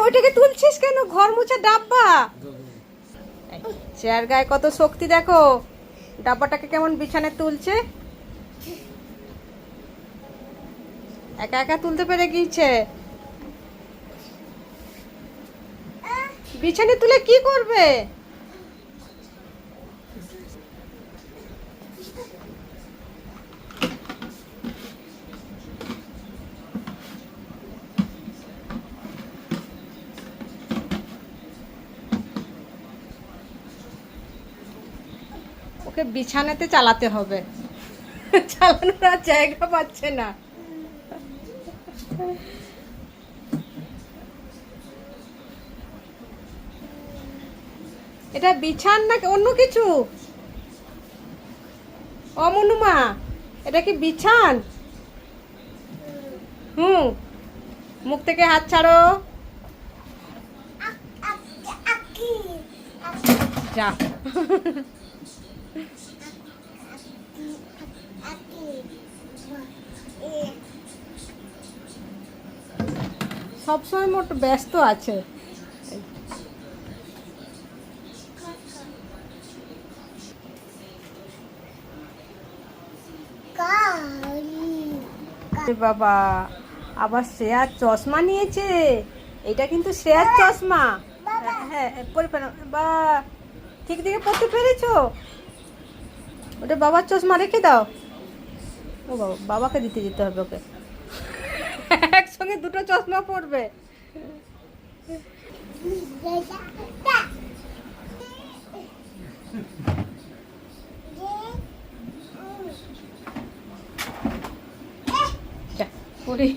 ওইটাকে তুলছিস কেন? ঘর মোছা ডাব্বা। চেয়ার গায়ে কত শক্তি দেখো, ডাব্বাটাকে কেমন বিছানায় তুলছে। একা একা তুলতে পেরে গিয়েছে। বিছানে তুলে কি করবে? ওকে বিছানাতে চালাতে হবে, চালানোর আর জায়গা পাচ্ছে না। এটা বিছান নাকি অন্য কিছু? অমনুমা, এটা কি বিছান? হুম, মুখ থেকে হাত ছাড়ো। যা। সবসময় মোট ব্যস্ত আছে। বাবা, আবার শ্রেয়ার চশমা নিয়েছে। এটা কিন্তু শ্রেয়ার চশমা। হ্যাঁ, পরে ফেলো বা। ঠিক দিকে পড়তে পেরেছো? ওটা বাবার চশমা, রেখে দাও। ও বাবা, বাবাকে দিতে যেতে হবে ওকে। একসঙ্গে দুটো চশমা পড়বে। যা, পড়ি।